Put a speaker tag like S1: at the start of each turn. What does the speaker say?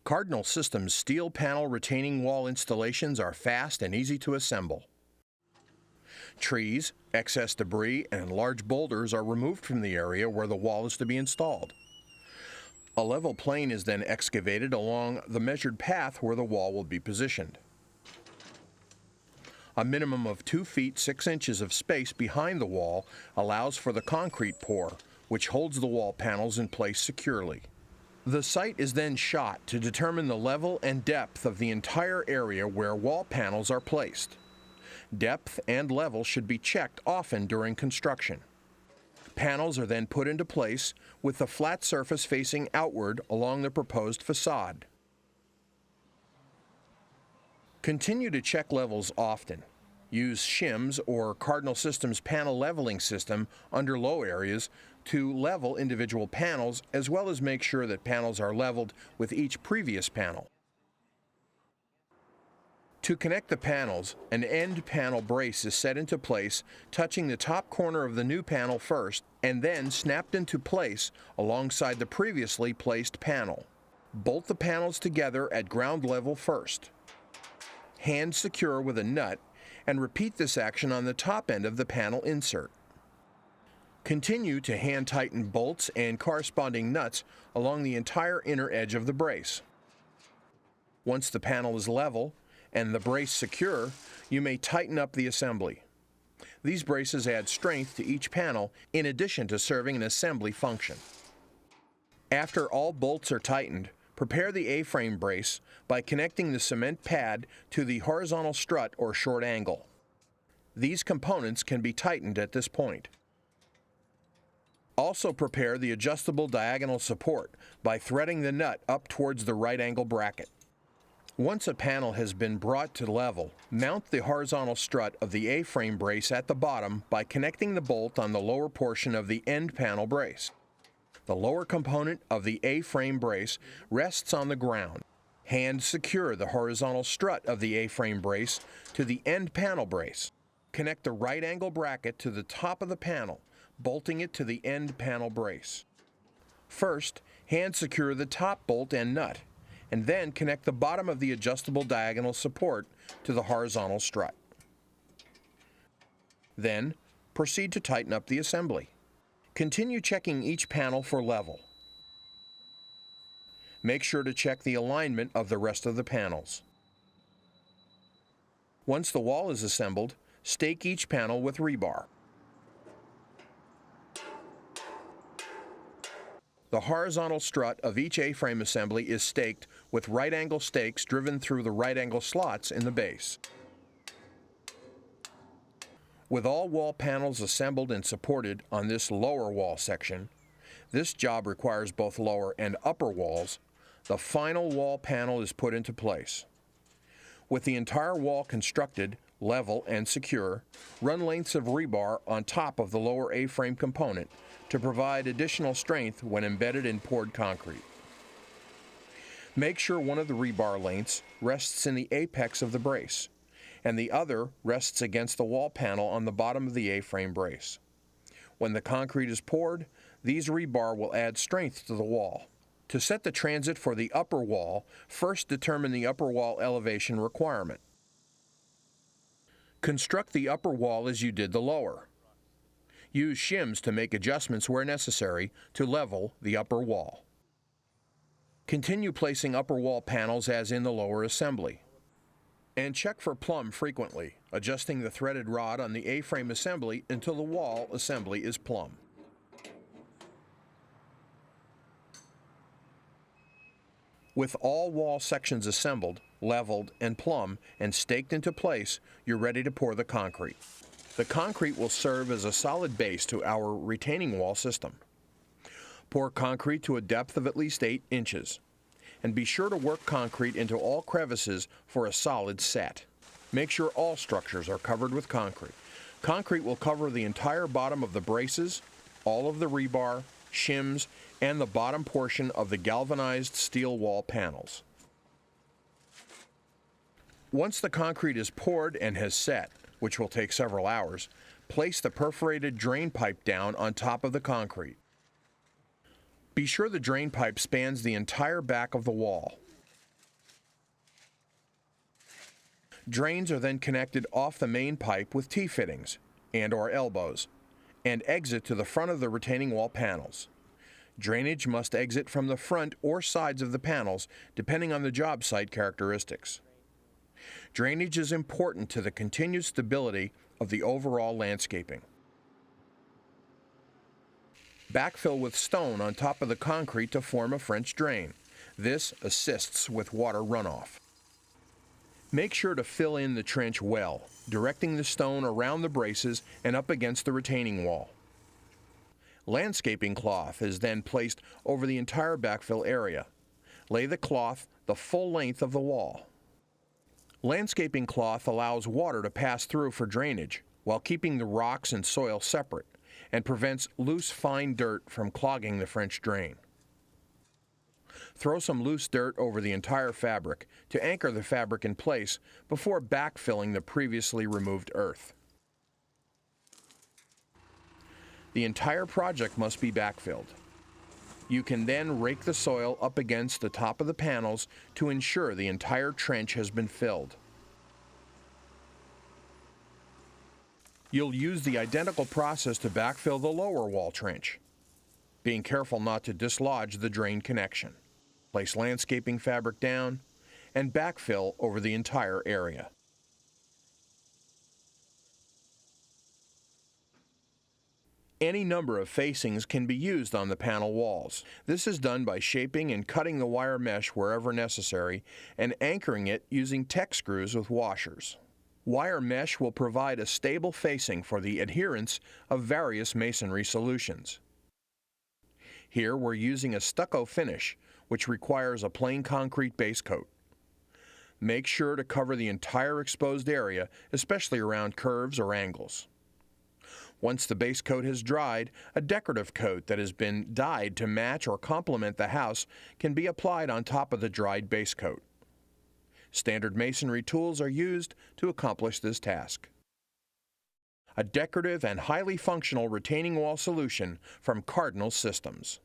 S1: Cardinal Systems steel panel retaining wall installations are fast and easy to assemble. Trees, excess debris, and large boulders are removed from the area where the wall is to be installed. A level plane is then excavated along the measured path where the wall will be positioned. A minimum of 2 feet 6 inches of space behind the wall allows for the concrete pour, which holds the wall panels in place securely. The site is then shot to determine the level and depth of the entire area where wall panels are placed. Depth and level should be checked often during construction. Panels are then put into place with the flat surface facing outward along the proposed facade. Continue to check levels often. Use shims or Cardinal Systems panel leveling system under low areas to level individual panels, as well as make sure that panels are leveled with each previous panel. To connect the panels, an end panel brace is set into place, touching the top corner of the new panel first, and then snapped into place alongside the previously placed panel. Bolt the panels together at ground level first. Hand secure with a nut, and repeat this action on the top end of the panel insert. Continue to hand tighten bolts and corresponding nuts along the entire inner edge of the brace. Once the panel is level and the brace secure, you may tighten up the assembly. These braces add strength to each panel in addition to serving an assembly function. After all bolts are tightened, prepare the A-frame brace by connecting the cement pad to the horizontal strut or short angle. These components can be tightened at this point. Also prepare the adjustable diagonal support by threading the nut up towards the right angle bracket. Once a panel has been brought to level, mount the horizontal strut of the A-frame brace at the bottom by connecting the bolt on the lower portion of the end panel brace. The lower component of the A-frame brace rests on the ground. Hand secure the horizontal strut of the A-frame brace to the end panel brace. Connect the right angle bracket to the top of the panel, bolting it to the end panel brace. First, hand secure the top bolt and nut, and then connect the bottom of the adjustable diagonal support to the horizontal strut. Then, proceed to tighten up the assembly. Continue checking each panel for level. Make sure to check the alignment of the rest of the panels. Once the wall is assembled, stake each panel with rebar. The horizontal strut of each A-frame assembly is staked with right-angle stakes driven through the right-angle slots in the base. With all wall panels assembled and supported on this lower wall section, this job requires both lower and upper walls. The final wall panel is put into place. With the entire wall constructed, level, and secure, run lengths of rebar on top of the lower A-frame component to provide additional strength when embedded in poured concrete. Make sure one of the rebar lengths rests in the apex of the brace, and the other rests against the wall panel on the bottom of the A-frame brace. When the concrete is poured, these rebar will add strength to the wall. To set the transit for the upper wall, first determine the upper wall elevation requirement. Construct the upper wall as you did the lower. Use shims to make adjustments where necessary to level the upper wall. Continue placing upper wall panels as in the lower assembly. And check for plumb frequently, adjusting the threaded rod on the A-frame assembly until the wall assembly is plumb. With all wall sections assembled, leveled, and plumb, and staked into place, you're ready to pour the concrete. The concrete will serve as a solid base to our retaining wall system. Pour concrete to a depth of at least 8 inches. And be sure to work concrete into all crevices for a solid set. Make sure all structures are covered with concrete. Concrete will cover the entire bottom of the braces, all of the rebar, shims, and the bottom portion of the galvanized steel wall panels. Once the concrete is poured and has set, which will take several hours, place the perforated drain pipe down on top of the concrete. Be sure the drain pipe spans the entire back of the wall. Drains are then connected off the main pipe with T-fittings and/or elbows, and exit to the front of the retaining wall panels. Drainage must exit from the front or sides of the panels, depending on the job site characteristics. Drainage is important to the continued stability of the overall landscaping. Backfill with stone on top of the concrete to form a French drain. This assists with water runoff. Make sure to fill in the trench well, directing the stone around the braces and up against the retaining wall. Landscaping cloth is then placed over the entire backfill area. Lay the cloth the full length of the wall. Landscaping cloth allows water to pass through for drainage while keeping the rocks and soil separate, and prevents loose fine dirt from clogging the French drain. Throw some loose dirt over the entire fabric to anchor the fabric in place before backfilling the previously removed earth. The entire project must be backfilled. You can then rake the soil up against the top of the panels to ensure the entire trench has been filled. You'll use the identical process to backfill the lower wall trench, being careful not to dislodge the drain connection. Place landscaping fabric down and backfill over the entire area. Any number of facings can be used on the panel walls. This is done by shaping and cutting the wire mesh wherever necessary and anchoring it using Tek screws with washers. Wire mesh will provide a stable facing for the adherence of various masonry solutions. Here we're using a stucco finish, which requires a plain concrete base coat. Make sure to cover the entire exposed area, especially around curves or angles. Once the base coat has dried, a decorative coat that has been dyed to match or complement the house can be applied on top of the dried base coat. Standard masonry tools are used to accomplish this task. A decorative and highly functional retaining wall solution from Cardinal Systems.